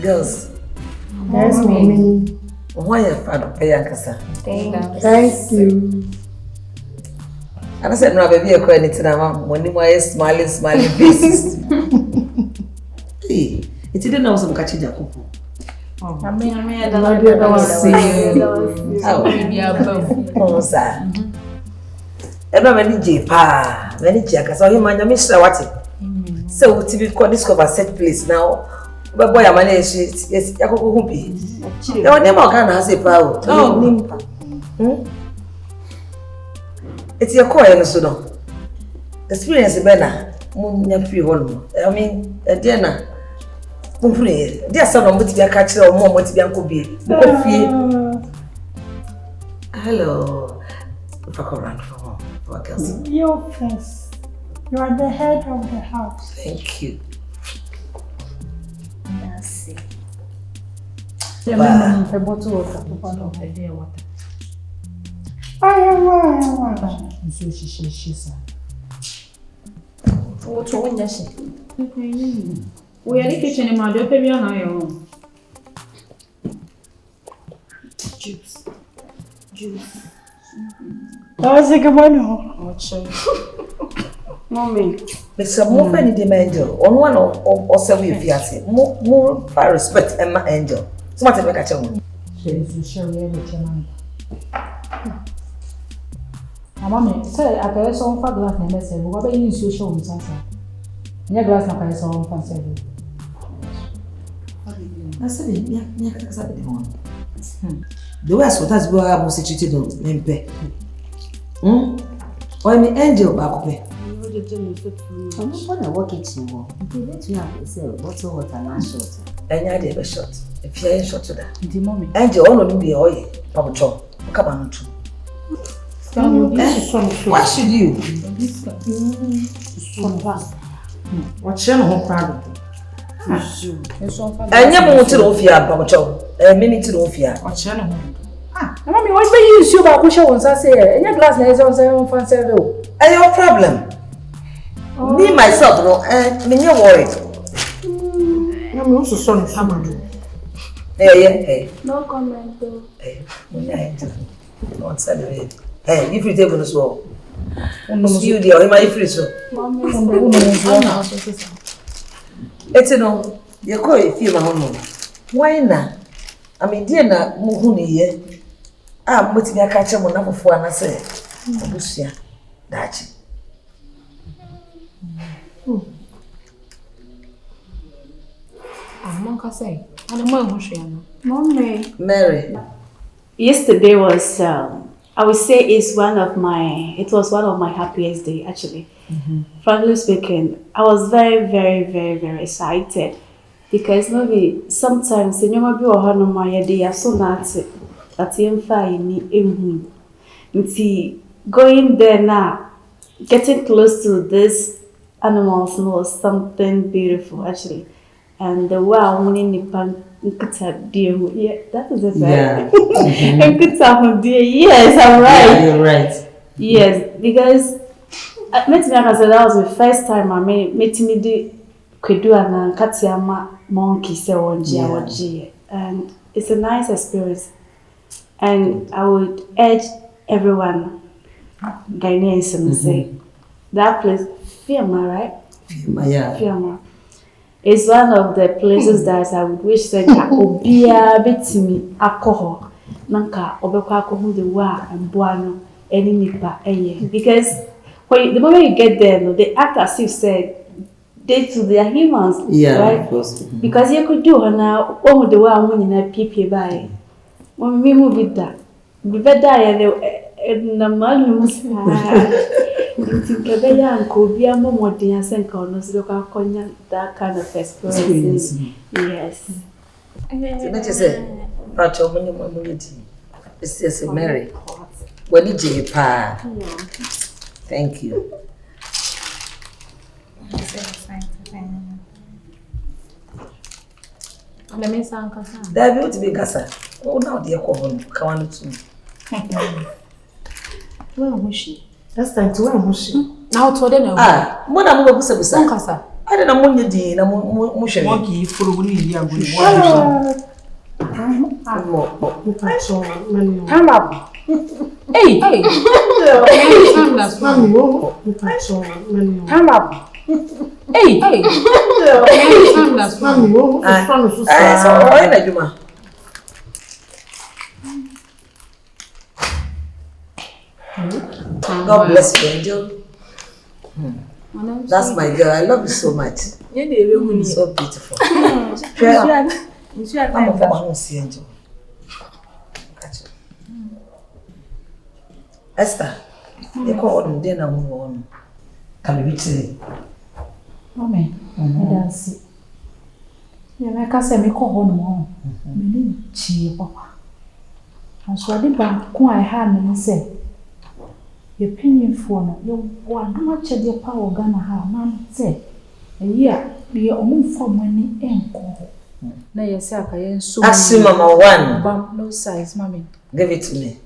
Girls. Yes, mommy. Why are father Payankasa? Thank you. And I said, no, baby, you're crying to them when you are smiling faces. Hey, it didn't know some catching a couple. I mean, I don't see you. Oh, sir. Ever many J pa, many jackets, or him and your Mr. Watty. So, to be called discover set place now. But boy, I manage it. Yes, Yakubu be. Your name can has a power. Oh, it's your coin, so no. Experience is better. Munya free one. I mean, a dinner. There's someone with your catcher or more what you could be. Hello. If I come around for home. You first. You are the head of the house. Thank you. Merci. A bottle of water. I So she said. What's wrong with this? We are the kitchen in my door, baby, on your own. Juice. that was a good one. Mommy. Mr. More funny the angel. On one or seven if you say more by respect Emma angel. So what if I catch on? She is to share with your man. Mamma, say, I can so far glass and message. What about you? Show me something. Your glass, I can so fancy. I said, yeah, the West what has been able situated on Mempe. Or an angel back up. I'm not going to work it in war. You need to have a bottle of water and shot. And I did a shot. If you ain't shot to that. The mommy. Angel, all of the oil, Papa Chop. Come on, too. Why should you? What's your whole problem? And you want to fear, Papa Chop. A minute to fear. What's your name? Mommy, what do you use about which ones I say? And your glass is on 7 fancy. And your problem? Me, myself, no, and me, you're worried. I'm also sorry, someone. Hey. No comment, though. Hey, don't celebrate. Hey, if you take on the sword, you dear, am I free so? It's no, you call it feel my home. Why not? I mean, dear, na Muhuni here. I'm putting a catcher on number 4 and I say, Lucia, that's it. Mommy. Mary. Yesterday was, I would say, it was one of my happiest days, actually. Frankly speaking, I was very, very, very, very excited. Because maybe sometimes, you might be a hard on my idea, so that's going there now, getting close to these animals was something beautiful, actually. And the way I'm winning the pan, yeah, that is it. Yeah. Yes, I'm right. Yeah, you're right. Yes, because that was the first time I met me do Kwedu and Katiama monkey and it's a nice experience. And I would urge everyone, Ghanaians, to say that place, Fiamma, right? Fiamma. It's one of the places that I would wish that Obia betimi alcohol, Nanka, Obekako, the Wa and Buano, any nipa, because the moment you get there, they act as if said they too they are humans, right? Of course. Because you could do now, oh, the one winning a PP by. When we move with that, the better and the man was that kind of experience. Yes. It's just a Mary. When did you pa? Thank you. That will be Gassa. Oh, now dear, come on, too. Where was she? That's time to where was she? Now to the Madame Busa. I don't know money di na mo hwe. Monkey furu ni iri agoni. Time up. Hey. Time up. Hey. So why na Juma? God bless you, Angel. That's my girl. I love you so much. So beautiful. I'm a woman see Angel. Esther, you call on dinner on. Can we say? Amen. That's it. Yeah, like I said, me call on one. Me chi papa. And so I did back quite hard and say, you're paying for no. You want much of your power gonna have none say. A year be your own form when the end call. Na yes, I can so. Ask you, Mama, one. But no size, mommy. Give it to me.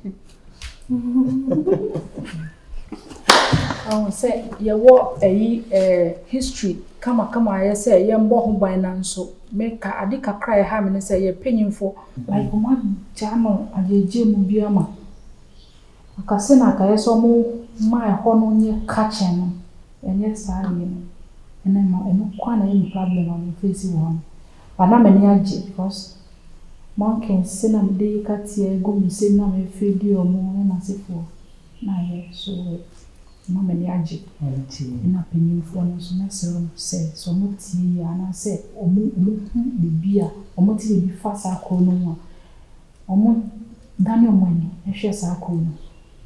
I say, you walk a history. Come on, I say, young boy by now, so make a dick cry, having say, you're paying for like one channel and your gym bioma. A casino, I saw more my honor near catching, and yes, I am. And I'm quite any problem on the face one. But I'm an edge because monkey send a day cat here, go and say, no, I feel you or more than I say for. Now, so. No many aji ina penyin fo no so na serum say so mo ti ya na say omo bibia omo ti bi fa sa ko no mo omo dani omo ni ehwe sa ko no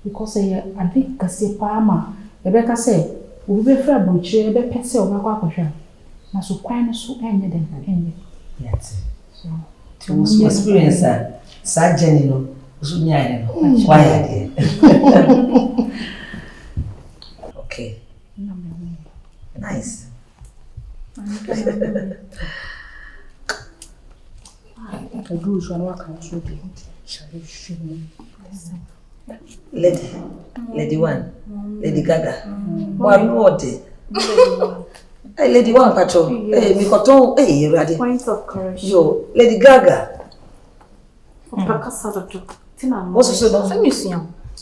because e ade kase pa ama e be ka say obi be fra bonchire e be pese o ba kwa akohwa na so kwan no so enye den enye yes so to experience sa journey no so nya no why are okay. Nice. I do so I can show you. Lady one. Lady Gaga. One more day. Hey, Lady one patrol. Hey, me koto. Hey, you ready? Point of correction. Yo, Lady Gaga. What's so no?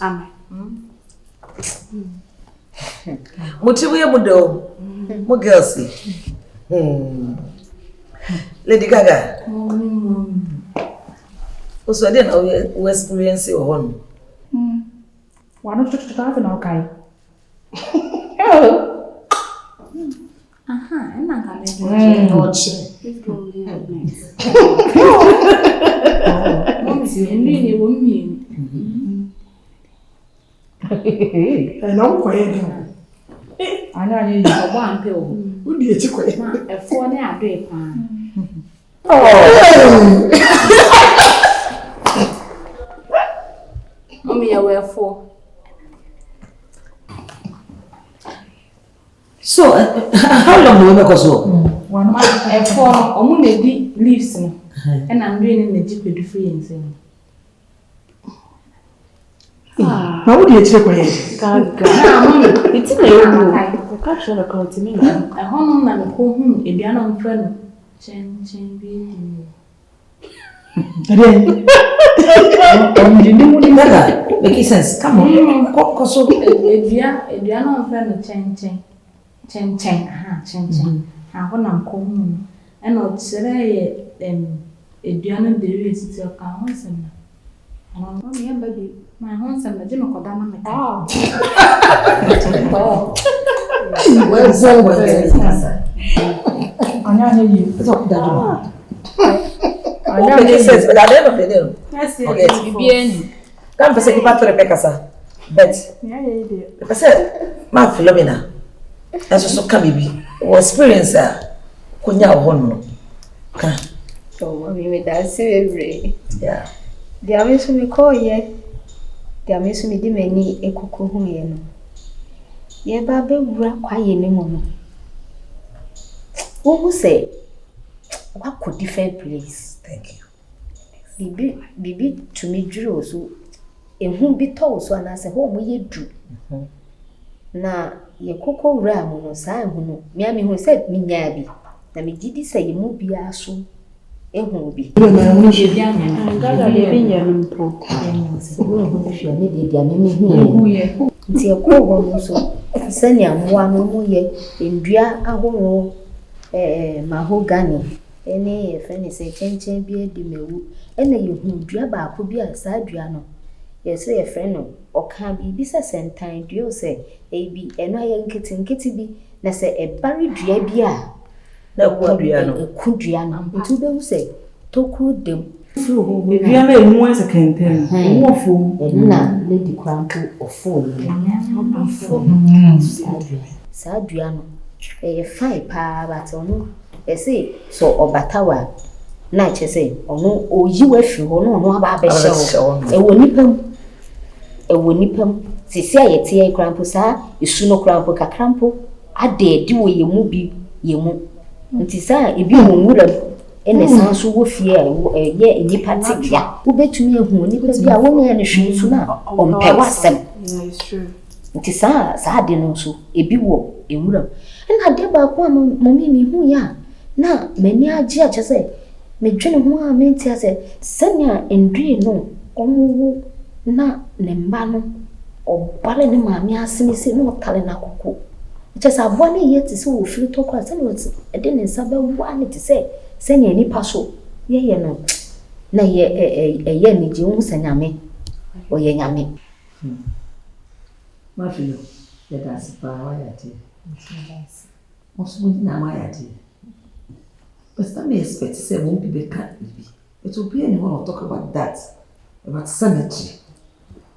Amen. Motiwe mudo. Mo girls. Lady Gaga. Also, I didn't know we experience your own. Why don't you have an okay? I'm not going to And I'm quiet. I know you have one pill. Who did you quit? a 4 day day pan. Mommy, I wear 4. So, how long do we make us so? One A 4, I'm going to leaves me. And I'm doing in the jeep with the free and saying. How would you check away? It's in the capture the continent. I honor and home, a piano friend. Chen, Gaga, make sense. Come on. So, a piano friend, chen. I want to come and not say a piano there is your counsel. My home son, the Jim Kodama. well, so I know you. talk that. I know Make sense, but at the end of the day, Yes, okay. bien. Can't say keep to Rebecca, sir. But, I said, my Philomena, as so come be, experience, Kunya Hono. So, we made that very. Yeah. The Amis me call ye. The Amis me dimany a cuckoo whom ye know. Ye baby wrap quiet no more. Who say, what could different place? Thank you. Bibi to me drew so, and whom be told so, and I say, home we drew. Na ye koko wura mu no saa hu no me ami hu se minya bi na me gidi se ye mu bia so ehu bi Gaga de binya mpo. se wo hu hwe ne de dia me hu ye nti e ko wo so se ne amwa no mu ye ndua ahoro mahogany ene ye fe ne se chenchen bi edi mewu ene ye hu dua ba ko bi a saa dua no ye se ye fe no oka bi se sentan dua se ebi eno aye nkiti bi na se ebari dua bi a na kudua no kudua no nti be hu se toku dem So, if you have a more second time, more fool, na lady crampo ofo saa dua no fine pa but ono say so obatawa na che say ono oyiwa fi ho no ono aba abehye ewo nipam sisi ayete ay crampo saa isu no crampo kakrampo ade di wo yemu bi yemu nti saa ebi wo nwura ene sanso wo fie ye nipa tibia wo betumi ehu nipa bia wo ne ne hwe su na ompe wasem nti saa de no so ebi wo ewura na de ba ko mami mi hu ya na mani agi a chese me dwene ho a menti ase sanya ndue no omuwu na ne mba no obale ne mami asini se no tale na koko chese abo ne yeti se wo firi to kwa se no de ne nsabe wo ani ti se sanya nipa so ye no na ye ni ji hu sanyame o ye nyame ma filo ya da sipa wa ya ti most na ma ya ti but some expect say won't be better it will be anyone talk about that about cemetery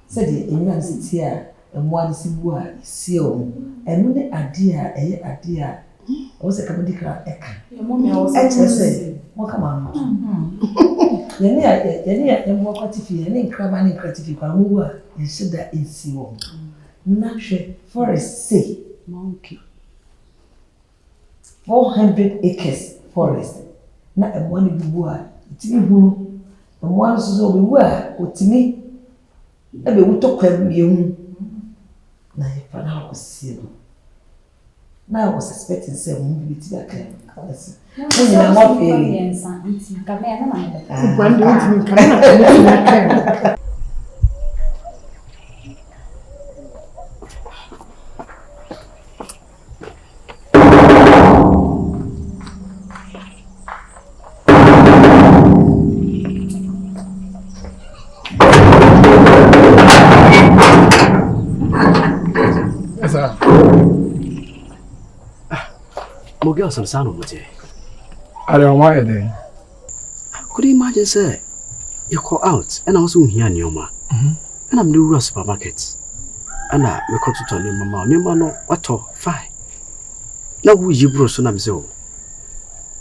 said the university and one si bu a si o enu ne ade a o se ka dikra eka mo kama yene mo kwatifi yene nkrama ne nkratifi kwa wo a yeshida esi wo na hwe forest say Monkey 400 acres forest na emwani bibu a timi hunu emwani so bibu a otimi ebe wutokwam yehu na yefana ko sie na I was expecting say we be ti aka kasi we na mo feel Kamera na brand new camera. Girl, some sound of it. I don't want it. Could you imagine, sir? You call out and also here in your ma. And I'm the supermarket. And I me call to tell your mama no what all fine. Now who you bro so na me so.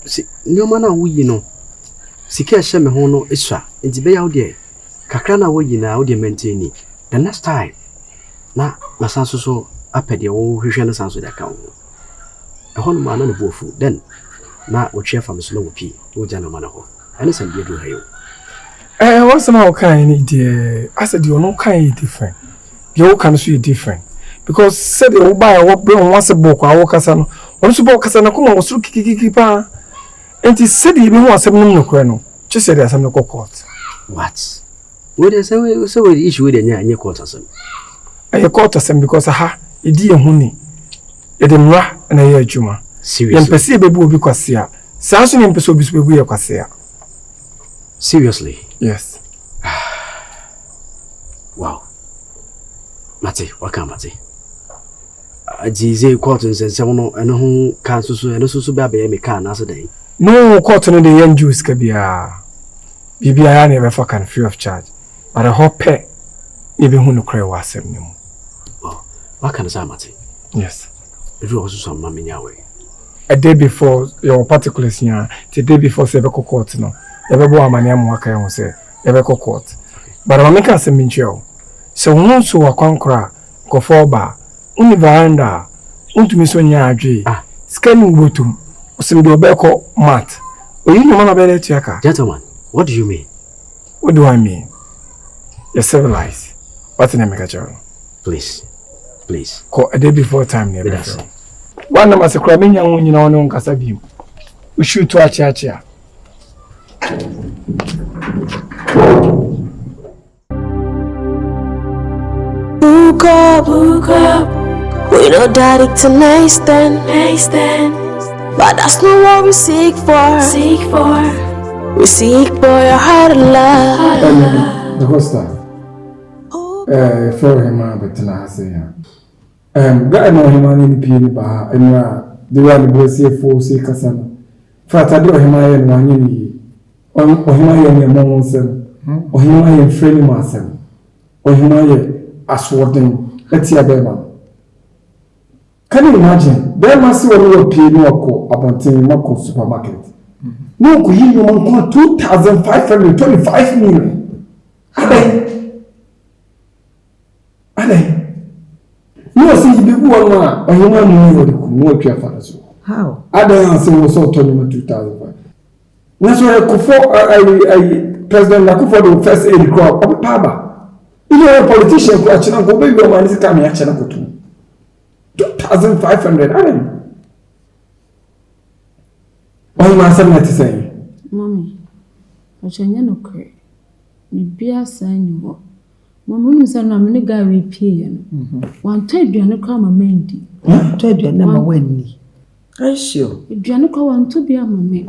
See, your man who you know. See care share me ho no extra. Enti be out there. Kakra na wo yi na wo dey maintain. The next time. Na sanso so apede wo hwehwe no sanso da ka wo. A whole man on the bofu, then now what chair from slow pea, no gentleman. And it's a dear to hail. What's some kind dear? I said you're not kind different. You can see different. Because said you buy a walk once a book, I walk as an once a book as an akuma was kiki pa. And he said he wants some no crano. Just said there's some local court. What? What is so the issue with any quarters? I caught us because aha, a dear honey. Edemra na ye adwuma. Seriously. Yempese bebu obi kwasea. Sanso yempese obi bebu ye kwasea. Seriously. Yes. Wow. Mate, waka mate. Ajize court nsense no eno ho kan so eno so be abaye me kan na so dan. No court no de yen juice ka bia. Bibia ya na be for can free of charge. But I hope e be hu no kre wa asem ni mu. Oh, waka na sa mate. Yes. If you also some mammy YAHWEH. A day before your particulars here, the day before Sebeko court no. Ebebo amani amwaka ya say Ebeko court. But I make us a mincho. So once so akwankra ko foba uni veranda untumi so nya adwe. Scanning botum. Osimde obeko mat. Oyi no man abele tiaka. Gentlemen, what do you mean? What do I mean? You're civilized. What's the name of your Please. Please. Call a day before time near. That's it. One of us a cramming young you know on Casabi. We shoot to a church. Book up. We know that it's a nice then. But that's not what we seek for. We seek for your heart of love. The hoster. For him, but now say, God know him on any penny bar, and the one who was here for say Cassandra. Fata do him I and one year. Or him I and your mom's or him I and friendly myself. Or him I as warden. Let's see a baby. Can you imagine? There must be a little pay no about Mako supermarket. No, could you want 2,525 million? Ade. No, see, you be one or you want no care for us. How? Ade answer was so 2005. That's why President Nakufo the first aid crop of Paba. You know, a politician who actually go baby or man is coming action. 2,500. Why must I not say? Mommy, I shall not cry. Me be a sign you walk. Mamma said, I'm a guy we pay. One time, you are come a mendy. Told you never win. I sure. If you want to be a mammy.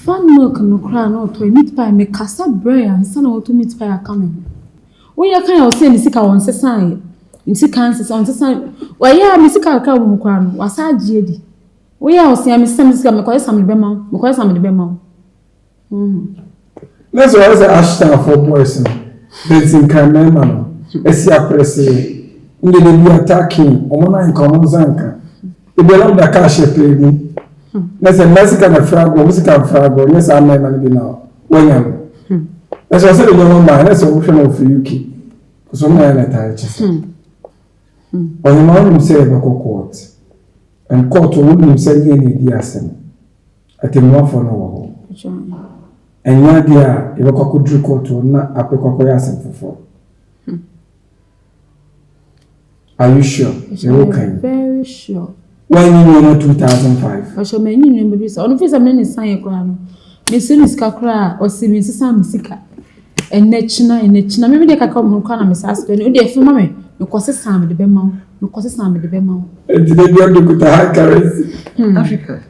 Fan milk no crown or to meat pie, make cassa bread and son or to meat pie coming. When you can't say the sick on society. In sick cancers on society. Why, yeah, Miss Carcam crown was a jaddy. We are seeing Miss Samson because I'm the bema, because I'm the bema. That's why I say hashtag for boys. There's in Kamemano. Esia Pressy. They be attacking. Omona in common zanka. If they don't the cash pay me. There's a Mexican frago, Mexican frago. Yes, I'm not going to be now. When I'm. As I said, the young man, that's a option of UK. Because I'm not a touch. Or the man himself a court. And court wouldn't say any diasem. I think one for no. And one dear, if a could drink court or not a pecocoyasem for. Are you sure? You're okay. Very sure. Why you know 2005? I shall many numbers. On the face of many sign crown. Miss Kakra or Simmons Sam Sika. And Netchina, maybe they can come on Miss Aspen. You dear for mammy, because it's Sam the Bemau, because it's Sam the Bemau. Did they go to the high carriers? Africa.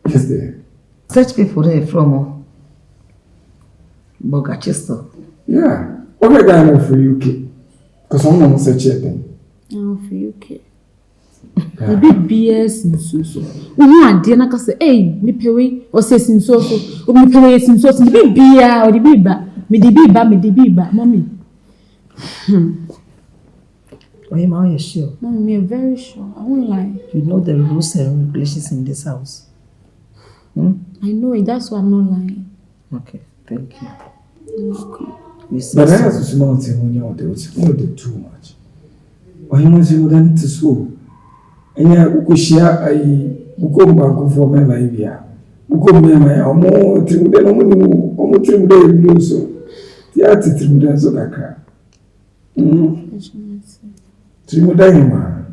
Yes, there. Such people there from Bogachester. Yeah. What are going on for UK? Because I'm not such a thing. Oh, for UK. The big BS in so. One dear Naka say, hey, me pay or says in so, or me pay in so, the big beer or the biba, me the biba, mommy. Why am I sure? Mommy, I'm very sure. I won't lie. You know the rules and regulations in this house. I know it, that's why I'm not lying. Okay, thank you. Welcome. But I have to small thing when you're there, it's more than too much. Why must you want to school? And ya ukushia ai ukomba kufo mema hivya ukomba mema omo trimude bluso tiati trimude zo kakra trimude hima